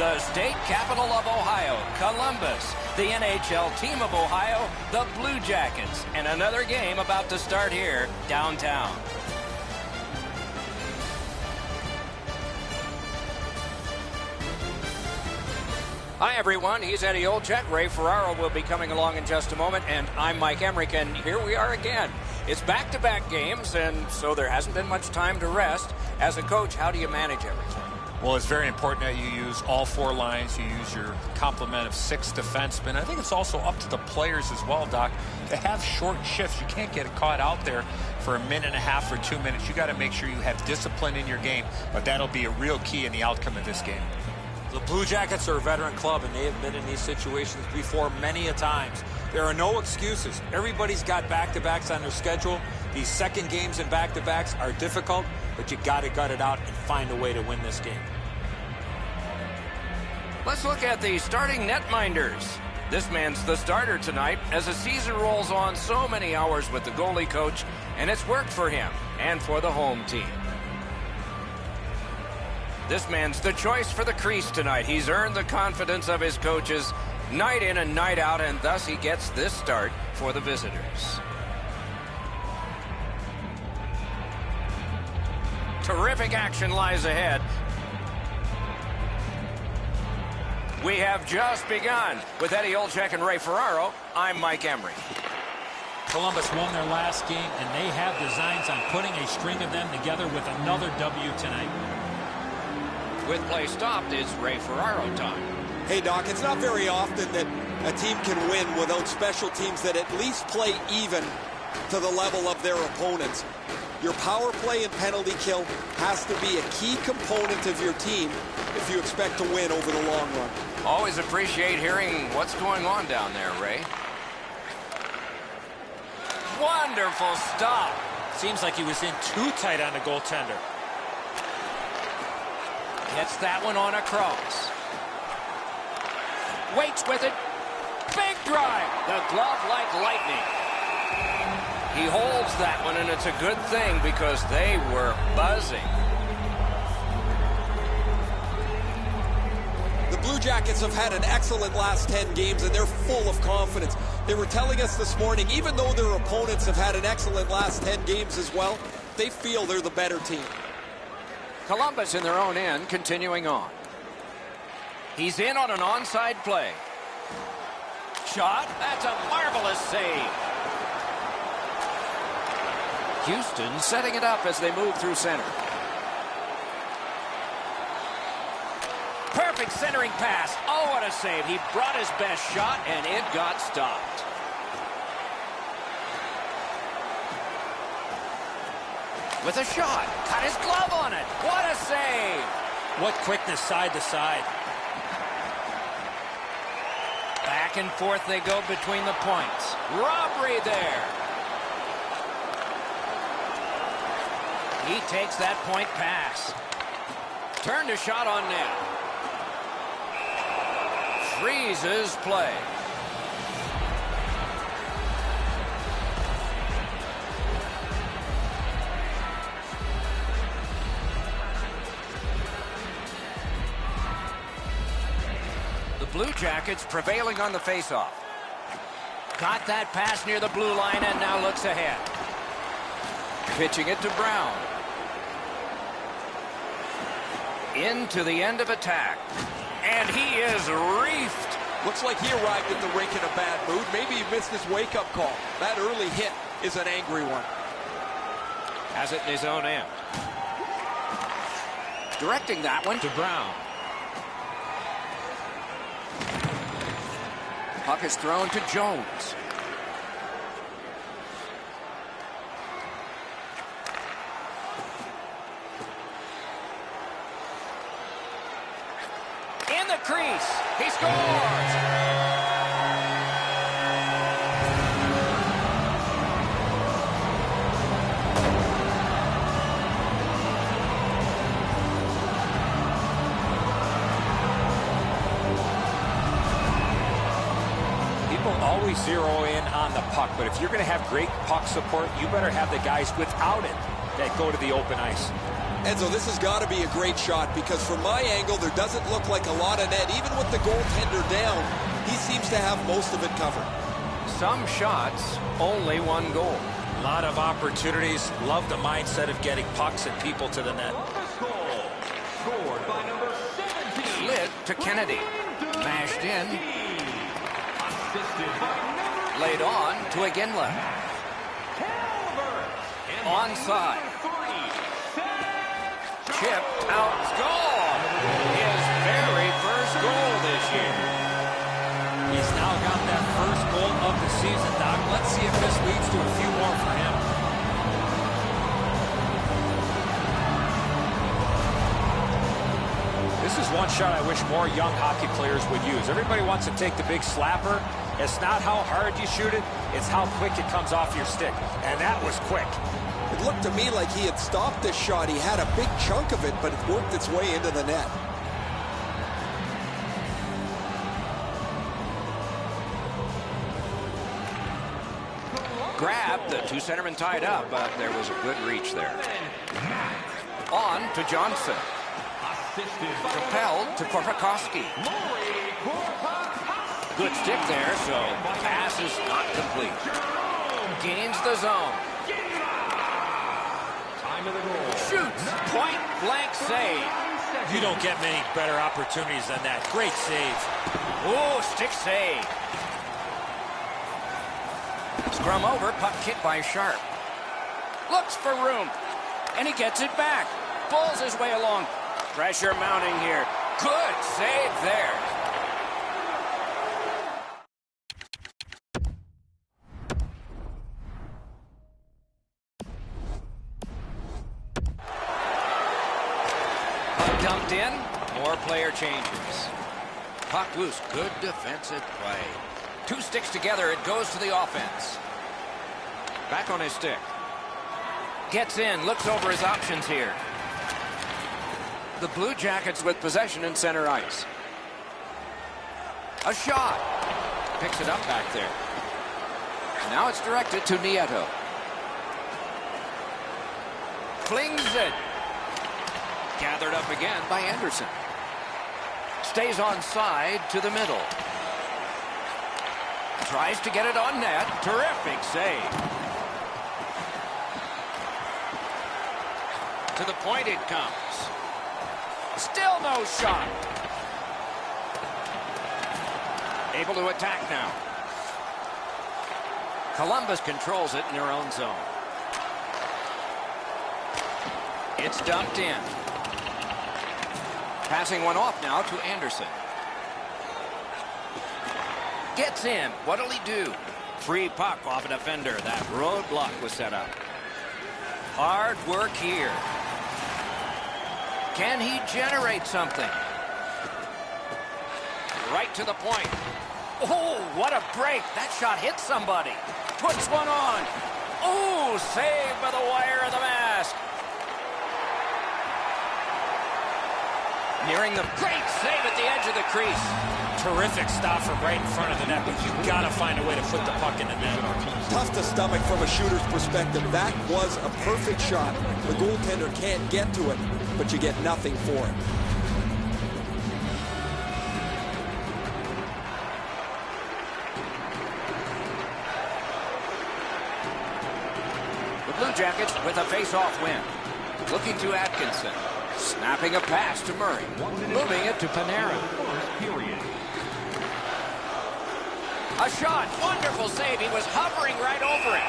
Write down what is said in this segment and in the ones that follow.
The state capital of Ohio, Columbus. The NHL team of Ohio, the Blue Jackets. And another game about to start here downtown. Hi, everyone. He's Eddie Olczyk. Ray Ferraro will be coming along in just a moment, and I'm Mike Emrick, and here we are again. It's back-to-back games, and so there hasn't been much time to rest. As a coach, how do you manage everything? Well, it's very important that you use all four lines. You use your complement of 6 defensemen. I think it's also up to the players as well, Doc, to have short shifts. You can't get caught out there for a minute and a half or 2 minutes. You got to make sure you have discipline in your game, but that'll be a real key in the outcome of this game. The Blue Jackets are a veteran club, and they have been in these situations before many a times. There are no excuses. Everybody's got back-to-backs on their schedule. These second games and back-to-backs are difficult, but you got to gut it out and find a way to win this game. Let's look at the starting netminders. This man's the starter tonight as the season rolls on. So many hours with the goalie coach, and it's worked for him and for the home team. This man's the choice for the crease tonight. He's earned the confidence of his coaches night in and night out, and thus he gets this start for the visitors. Terrific action lies ahead. We have just begun. With Eddie Olczyk and Ray Ferraro, I'm Mike Emrick. Columbus won their last game, and they have designs on putting a string of them together with another W tonight. With play stopped, it's Ray Ferraro time. Hey, Doc, it's not very often that a team can win without special teams that at least play even to the level of their opponents. Your power play and penalty kill has to be a key component of your team if you expect to win over the long run. Always appreciate hearing what's going on down there, Ray. Wonderful stop. Seems like he was in too tight on the goaltender. Gets that one on a cross. Waits with it. Big drive. The glove like lightning. He holds that one, and it's a good thing because they were buzzing. The Blue Jackets have had an excellent last 10 games, and they're full of confidence. They were telling us this morning, even though their opponents have had an excellent last 10 games as well, they feel they're the better team. Columbus in their own end, continuing on. He's in on an onside play. Shot. That's a marvelous save. Houston setting it up as they move through center. Perfect centering pass. Oh, what a save. He brought his best shot, and it got stopped. With a shot. Cut his glove on it. What a save. What quickness side to side. Back and forth they go between the points. Robbery there. He takes that point pass. Turned a shot on net. Freezes play. Blue Jackets prevailing on the faceoff. Got that pass near the blue line and now looks ahead. Pitching it to Brown. Into the end of attack. And he is reefed. Looks like he arrived at the rink in a bad mood. Maybe he missed his wake-up call. That early hit is an angry one. Has it in his own end. Directing that one to Brown. Puck is thrown to Jones. In the crease. He scores. Always zero in on the puck, but if you're going to have great puck support, you better have the guys without it that go to the open ice. Enzo, this has got to be a great shot because from my angle, there doesn't look like a lot of net. Even with the goaltender down, he seems to have most of it covered. Some shots, only one goal. A lot of opportunities. Love the mindset of getting pucks and people to the net. Scored by number 17. Slid to Kennedy. Mashed in. Assisted by number Laid on to Iginla. Onside. Chip out. Goal! His very first goal this year. He's now got that first goal of the season, Doc. Let's see if this leads to a few more for him. This is one shot I wish more young hockey players would use. Everybody wants to take the big slapper. It's not how hard you shoot it, it's how quick it comes off your stick. And that was quick. It looked to me like he had stopped this shot. He had a big chunk of it, but it worked its way into the net. Grabbed, the two centermen tied up, but there was a good reach there. On to Johnson. Propelled to Korpikoski. Good stick there, so pass is not complete. Gains the zone. Shoots. Point blank save. You don't get many better opportunities than that. Great save. Oh, stick save. Scrum over, puck kicked by Sharp. Looks for room, and he gets it back. Pulls his way along. Pressure mounting here. Good save there. Puck dumped in. More player changes. Puck loose. Good defensive play. Two sticks together. It goes to the offense. Back on his stick. Gets in. Looks over his options here. The Blue Jackets with possession in center ice. A shot. Picks it up back there. Now it's directed to Nieto. Flings it. Gathered up again by Anderson. Stays on side to the middle. Tries to get it on net. Terrific save. To the point it comes. Still no shot. Able to attack now. Columbus controls it in their own zone. It's dumped in. Passing one off now to Anderson. Gets in. What'll he do? Free puck off a defender. That roadblock was set up. Hard work here. Can he generate something? Right to the point. Oh, what a break. That shot hit somebody. Puts one on. Oh, saved by the wire of the mask. Nearing the great save at the edge of the crease. Terrific stop from right in front of the net, but you've got to find a way to put the puck in the net. Tough to stomach from a shooter's perspective. That was a perfect shot. The goaltender can't get to it, but you get nothing for it. The Blue Jackets with a face-off win. Looking to Atkinson. Snapping a pass to Murray. Moving it to Panarin. A shot. Wonderful save. He was hovering right over it.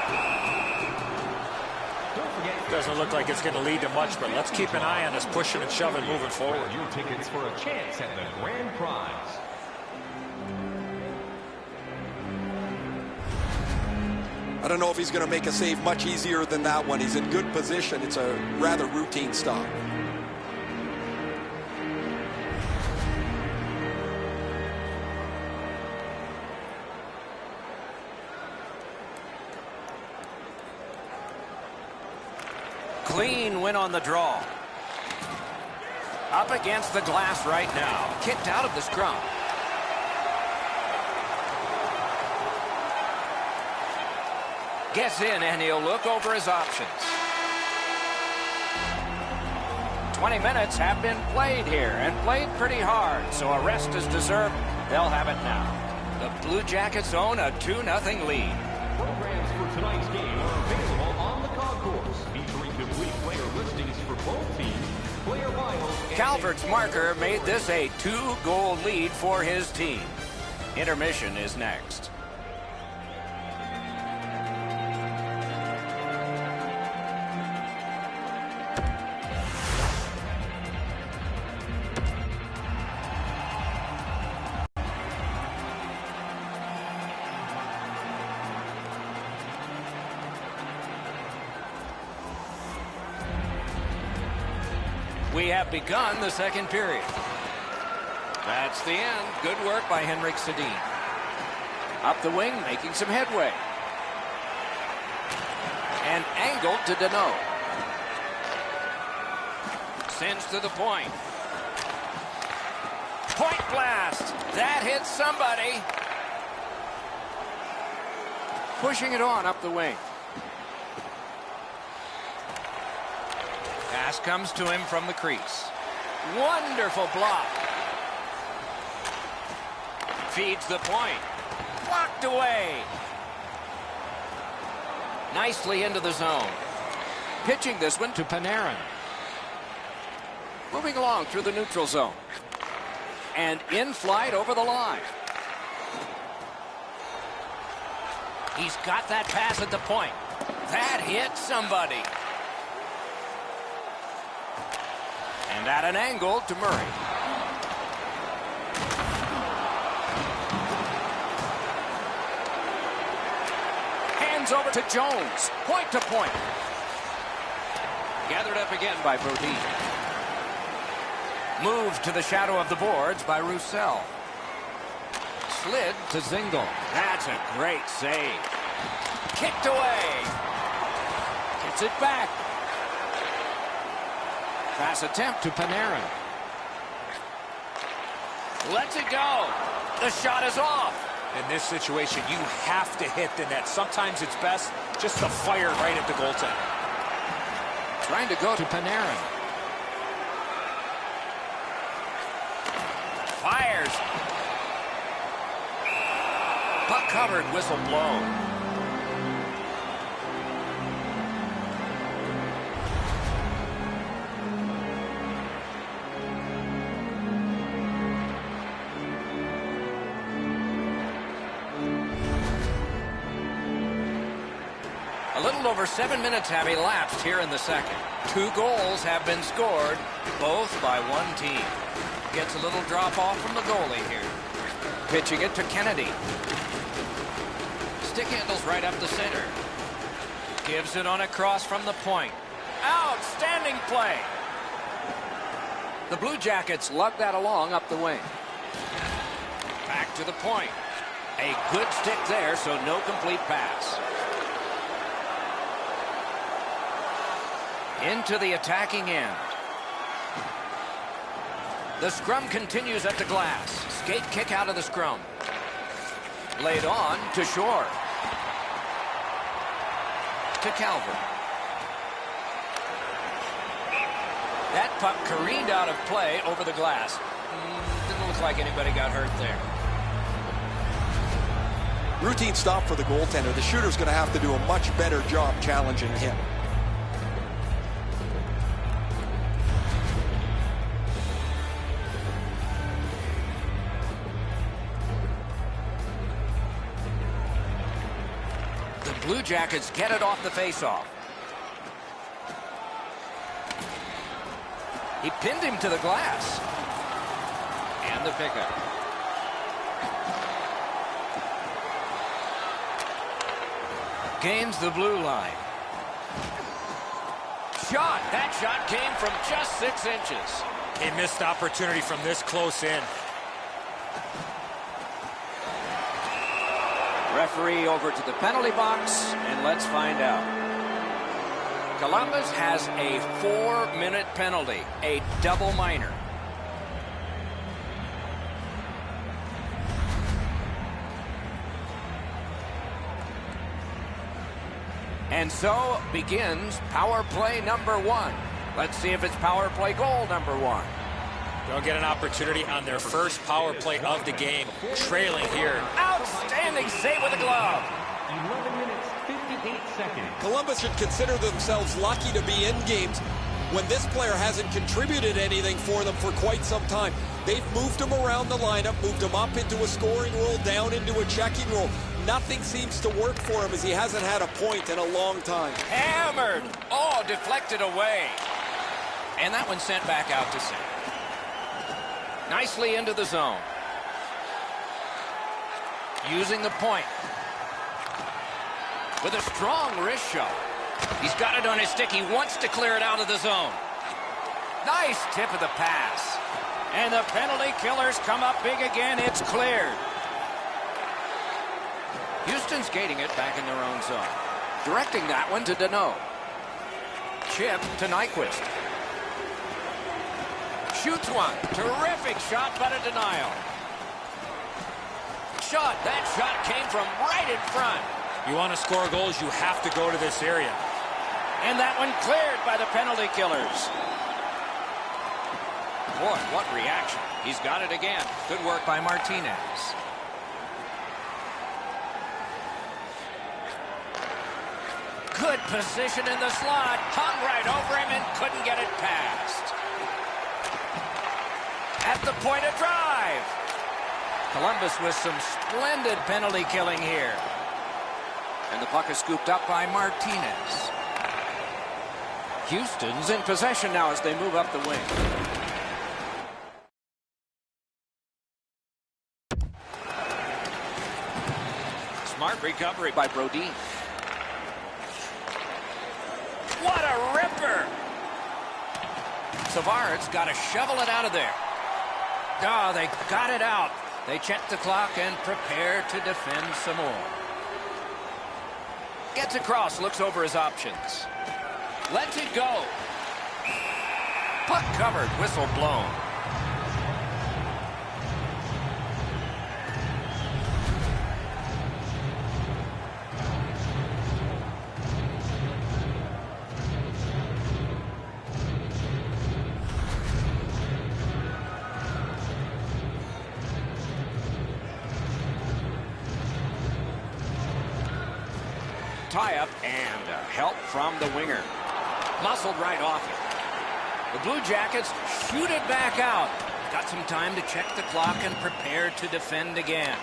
Doesn't look like it's going to lead to much, but let's keep an eye on this pushing and shoving moving forward. Your tickets for a chance at the grand prize. I don't know if he's going to make a save much easier than that one. He's in good position. It's a rather routine stop. Clean win on the draw. Up against the glass right now. Kicked out of the scrum. Gets in, and he'll look over his options. 20 minutes have been played here and played pretty hard, so a rest is deserved. They'll have it now. The Blue Jackets own a 2-0 lead. Programs for tonight's game are available on the concourse, featuring complete player listings for both teams, player bios, and Calvert's marker made this a 2-goal lead for his team. Intermission is next. We have begun the second period. That's the end. Good work by Henrik Sedin. Up the wing, making some headway. And angled to Danault. Sends to the point. Point blast. That hits somebody. Pushing it on up the wing. Pass comes to him from the crease. Wonderful block. Feeds the point. Blocked away. Nicely into the zone. Pitching this one to Panarin. Moving along through the neutral zone. And in flight over the line. He's got that pass at the point. That hit somebody. And at an angle to Murray. Hands over to Jones. Point to point. Gathered up again by Brodin. Moved to the shadow of the boards by Roussel. Slid to Zingle. That's a great save. Kicked away. Gets it back. Pass attempt to Panarin. Lets it go. The shot is off. In this situation, you have to hit the net. Sometimes it's best just to fire right at the goaltender. Trying to go to Panarin. Fires. Puck covered, whistle blown. A little over 7 minutes have elapsed here in the second. 2 goals have been scored, both by one team. Gets a little drop off from the goalie here. Pitching it to Kennedy. Stick handles right up the center. Gives it on a cross from the point. Outstanding play. The Blue Jackets lug that along up the wing. Back to the point. A good stick there, so no complete pass. Into the attacking end. The scrum continues at the glass. Skate kick out of the scrum. Laid on to Shore. To Calvert. That puck careened out of play over the glass. Didn't look like anybody got hurt there. Routine stop for the goaltender. The shooter's going to have to do a much better job challenging him. Blue Jackets get it off the faceoff. He pinned him to the glass. And the pickup. Gains the blue line. Shot. That shot came from just 6 inches. A missed opportunity from this close in. Referee over to the penalty box, and let's find out. Columbus has a 4-minute penalty, a double minor. And so begins power play number 1. Let's see if it's power play goal number 1. They'll get an opportunity on their first power play of the game, trailing here. Outstanding save with the glove. 11 minutes, 58 seconds. Columbus should consider themselves lucky to be in games when this player hasn't contributed anything for them for quite some time. They've moved him around the lineup, moved him up into a scoring role, down into a checking role. Nothing seems to work for him as he hasn't had a point in a long time. Hammered. Oh, deflected away. And that one sent back out to center. Nicely into the zone. Using the point. With a strong wrist shot. He's got it on his stick. He wants to clear it out of the zone. Nice tip of the pass. And the penalty killers come up big again. It's cleared. Houston's gating it back in their own zone. Directing that one to Danault. Chip to Nyquist. Shoots one. Terrific shot, but a denial. Shot. That shot came from right in front. You want to score goals, you have to go to this area. And that one cleared by the penalty killers. Boy, what reaction. He's got it again. Good work by Martinez. Good position in the slot. Hung right over him and couldn't get it past. At the point of drive. Columbus with some splendid penalty killing here. And the puck is scooped up by Martinez. Houston's in possession now as they move up the wing. Smart recovery by Brodin. What a ripper! Savard's got to shovel it out of there. Oh, they got it out. They check the clock and prepare to defend some more. Gets across, looks over his options. Lets it go. Puck covered, whistle blown. Tie-up and help from the winger. Muscled right off it. The Blue Jackets shoot it back out. Got some time to check the clock and prepare to defend again.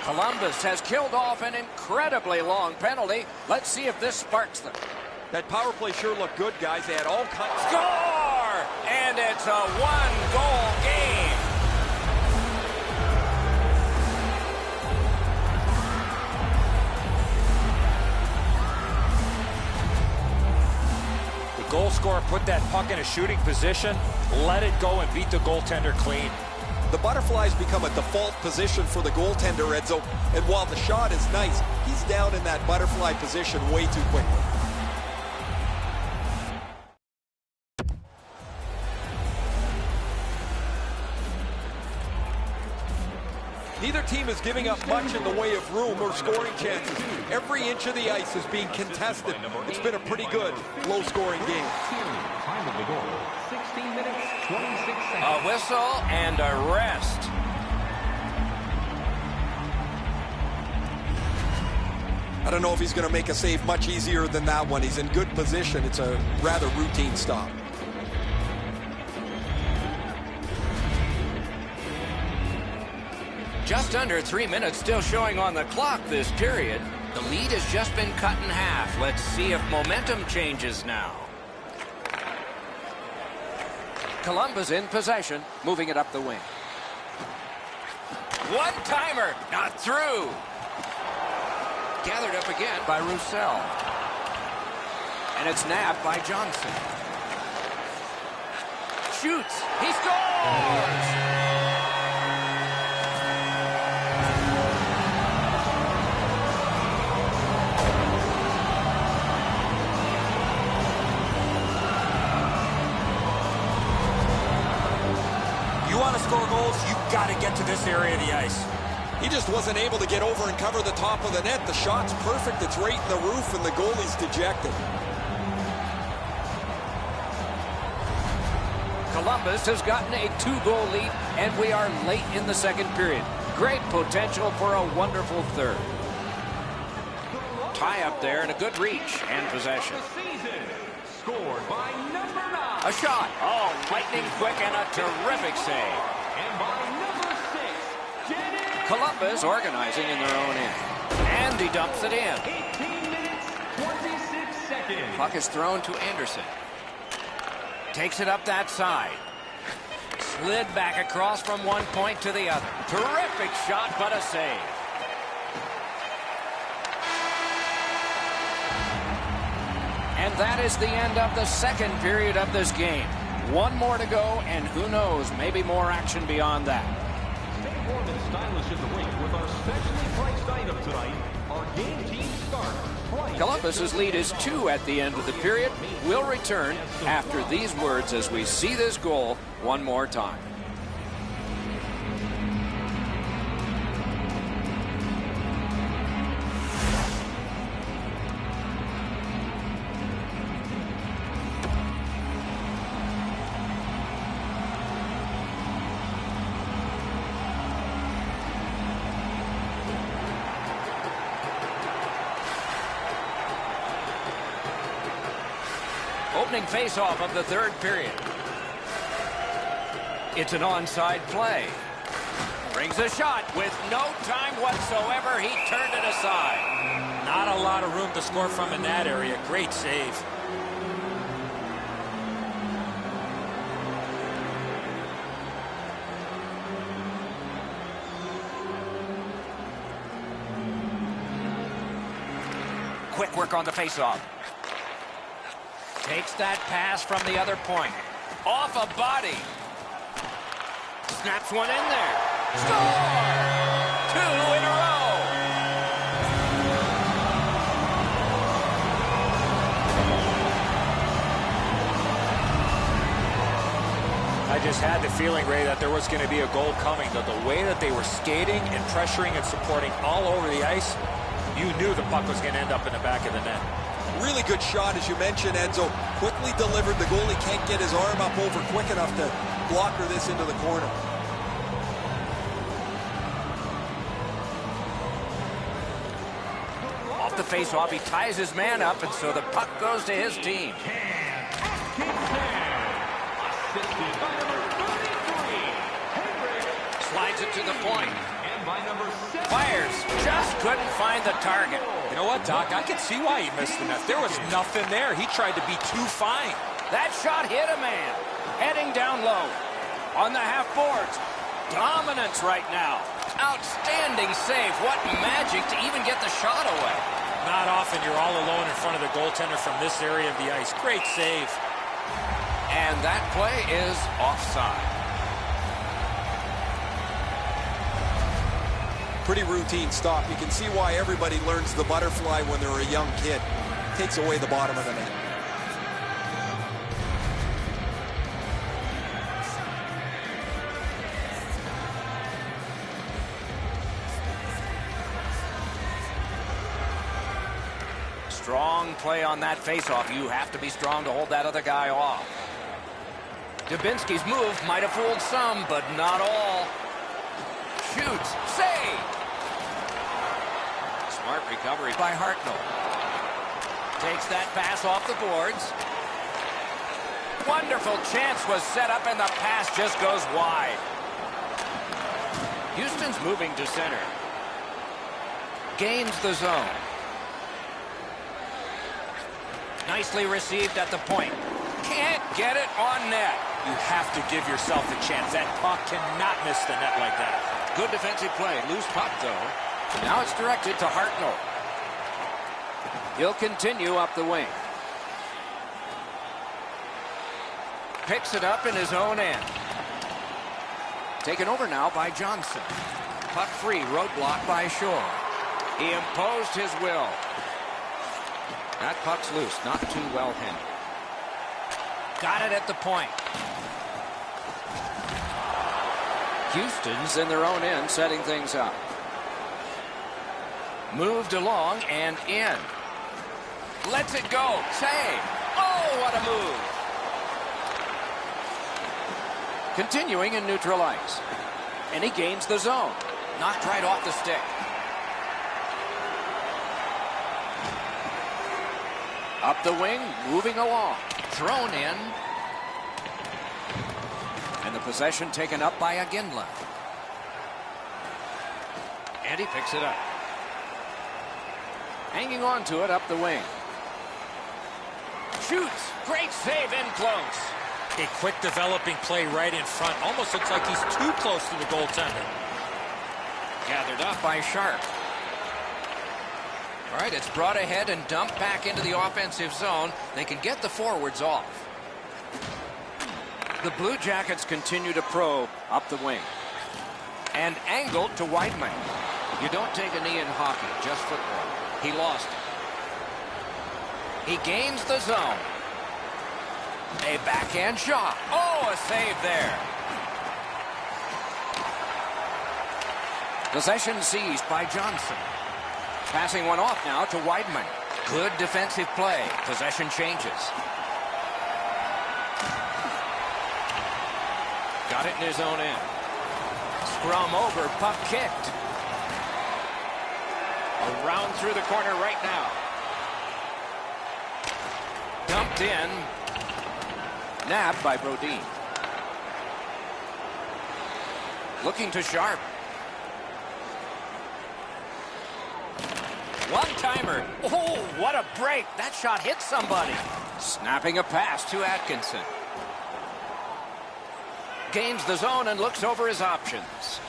Columbus has killed off an incredibly long penalty. Let's see if this sparks them. That power play sure looked good, guys. They had all kinds. Score! And it's a one-goal game. Goal scorer put that puck in a shooting position, let it go and beat the goaltender clean. The butterflies become a default position for the goaltender, Edzo. And while the shot is nice, he's down in that butterfly position way too quickly. Neither team is giving up much in the way of room or scoring chances. Every inch of the ice is being contested. It's been a pretty good, low-scoring game. Time of the goal, 16 minutes, 26 seconds. A whistle and a rest. I don't know if he's going to make a save much easier than that one. He's in good position. It's a rather routine stop. Just under 3 minutes still showing on the clock this period. The lead has just been cut in half. Let's see if momentum changes now. Columbus in possession, moving it up the wing. One-timer, not through. Gathered up again by Roussel. And it's nabbed by Johnson. Shoots, he scores! You want to score goals, you've got to get to this area of the ice. He just wasn't able to get over and cover the top of the net. The shot's perfect. It's right in the roof, and the goalie's dejected. Columbus has gotten a 2-goal lead, and we are late in the second period. Great potential for a wonderful third. Tie up there and a good reach and possession. Scored by number 9. A shot. Oh, lightning quick and a terrific save. And by number 6, Dennis. Columbus organizing in their own end. And he dumps it in. 18 minutes, 26 seconds. Puck is thrown to Anderson. Takes it up that side. Slid back across from one point to the other. Terrific shot, but a save. And that is the end of the second period of this game. One more to go, and who knows, maybe more action beyond that. Stay warm and stylish in the rink with our specially priced item tonight. Our game team start. Columbus's lead is 2 at the end of the period. We'll return after these words as we see this goal one more time. Opening faceoff of the third period. It's an onside play. Brings a shot with no time whatsoever. He turned it aside. Not a lot of room to score from in that area. Great save. Quick work on the faceoff. Takes that pass from the other point. Off a body. Snaps one in there. Score! 2 in a row. I just had the feeling, Ray, that there was going to be a goal coming. The way that they were skating and pressuring and supporting all over the ice, you knew the puck was going to end up in the back of the net. Really good shot, as you mentioned, Enzo. Quickly delivered. The goalie can't get his arm up over quick enough to blocker this into the corner. Off the faceoff, he ties his man up, and so the puck goes to his team. Slides it to the point. Fires. Just couldn't find the target. You know what, Doc? I can see why he missed the net. There was nothing there. He tried to be too fine. That shot hit a man. Heading down low. On the half boards. Dominance right now. Outstanding save. What magic to even get the shot away. Not often you're all alone in front of the goaltender from this area of the ice. Great save. And that play is offside. Pretty routine stop. You can see why everybody learns the butterfly when they're a young kid. Takes away the bottom of the net. Strong play on that faceoff. You have to be strong to hold that other guy off. Dubinsky's move might have fooled some, but not all. Shoots. Save. Smart recovery by Hartnell. Takes that pass off the boards. Wonderful chance was set up, and the pass just goes wide. Houston's moving to center. Gains the zone. Nicely received at the point. Can't get it on net. You have to give yourself a chance. That puck cannot miss the net like that. Good defensive play. Loose puck, though. Now it's directed to Hartnell. He'll continue up the wing. Picks it up in his own end. Taken over now by Johnson. Puck free. Roadblock by Shore. He imposed his will. That puck's loose. Not too well handled. Got it at the point. Houston's in their own end, setting things up. Moved along and in. Lets it go. Save. Oh, what a move. Continuing in neutral ice. And he gains the zone. Knocked right off the stick. Up the wing, moving along. Thrown in. And the possession taken up by Iginla. And he picks it up. Hanging on to it up the wing. Shoots. Great save in close. A quick developing play right in front. Almost looks like he's too close to the goaltender. Gathered up by Sharp. All right, it's brought ahead and dumped back into the offensive zone. They can get the forwards off. The Blue Jackets continue to probe up the wing. And angled to Weidman. You don't take a knee in hockey, just football. He lost it. He gains the zone. A backhand shot. Oh, a save there. Possession seized by Johnson. Passing one off now to Weidman. Good defensive play. Possession changes. Got it in his own end. Scrum over, puck kicked. Around through the corner right now. Dumped in. Nabbed by Brodin. Looking to Sharp. One-timer. Oh, what a break. That shot hit somebody. Snapping a pass to Atkinson. Gains the zone and looks over his options.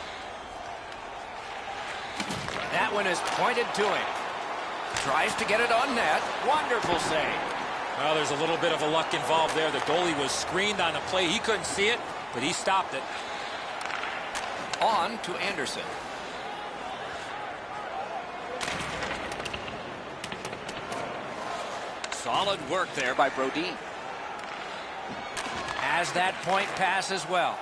That one is pointed to him. Tries to get it on net. Wonderful save. Well, there's a little bit of a luck involved there. The goalie was screened on the play. He couldn't see it, but he stopped it. On to Anderson. Solid work there by Brodin. Has that point pass as well.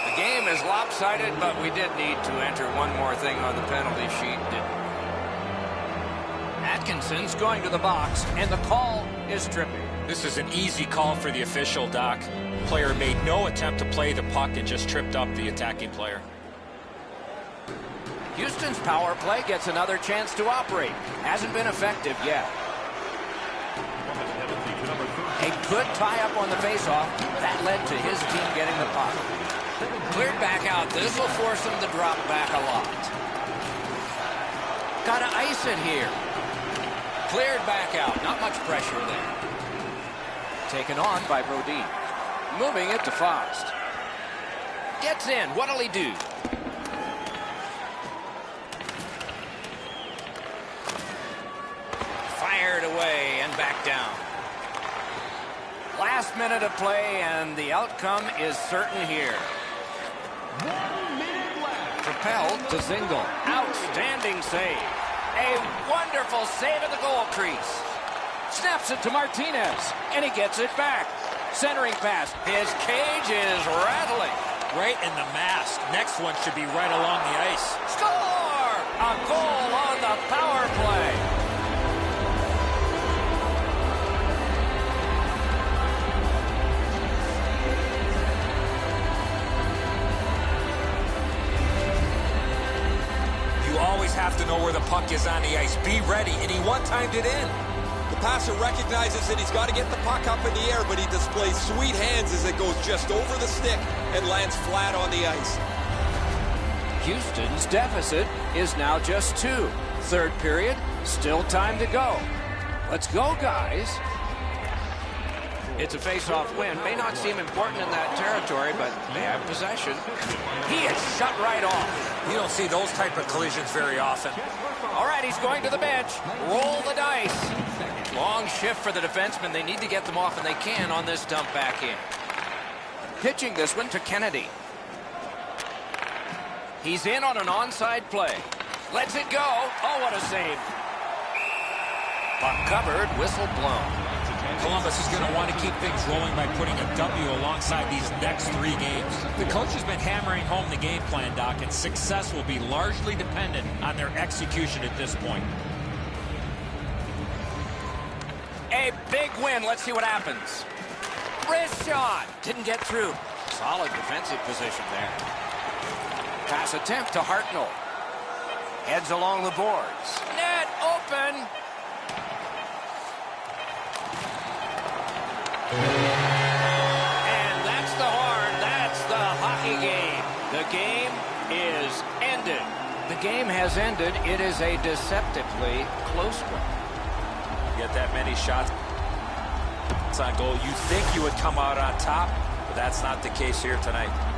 The game is lopsided, but we did need to enter one more thing on the penalty sheet, didn't we? Atkinson's going to the box, and the call is tripping. This is an easy call for the official, Doc. Player made no attempt to play the puck and just tripped up the attacking player. Houston's power play gets another chance to operate. Hasn't been effective yet. A good tie-up on the faceoff. That led to his team getting the puck. Cleared back out. This will force him to drop back a lot. Got to ice it here. Cleared back out. Not much pressure there. Taken on by Brodin. Moving it to Fost. Gets in. What'll he do? Fired away and back down. Last minute of play, and the outcome is certain here. 1 minute left. Propelled to Zingle. Outstanding save. A wonderful save at the goal crease. Snaps it to Martinez, and he gets it back. Centering pass. His cage is rattling. Right in the mask. Next one should be right along the ice. Score! A goal on the power play. You always have to know where the puck is on the ice. Be ready, and he one-timed it in. The passer recognizes that he's got to get the puck up in the air, but he displays sweet hands as it goes just over the stick and lands flat on the ice. Houston's deficit is now just 2. Third period, still time to go. Let's go, guys. It's a face-off win. May not seem important in that territory, but they have possession. He is shut right off. You don't see those type of collisions very often. All right, he's going to the bench. Roll the dice. Long shift for the defensemen. They need to get them off, and they can on this dump back in. Pitching this one to Kennedy. He's in on an onside play. Lets it go. Oh, what a save. Puck covered, whistle blown. Columbus is going to want to keep things rolling by putting a W alongside these next 3 games. The coach has been hammering home the game plan, Doc, and success will be largely dependent on their execution at this point. A big win. Let's see what happens. Wrist shot. Didn't get through. Solid defensive position there. Pass attempt to Hartnell. Heads along the boards. Net open. And that's the horn. That's the hockey game. The game is ended. The game has ended. It is a deceptively close one. You get that many shots on goal, you think you would come out on top, but that's not the case here tonight.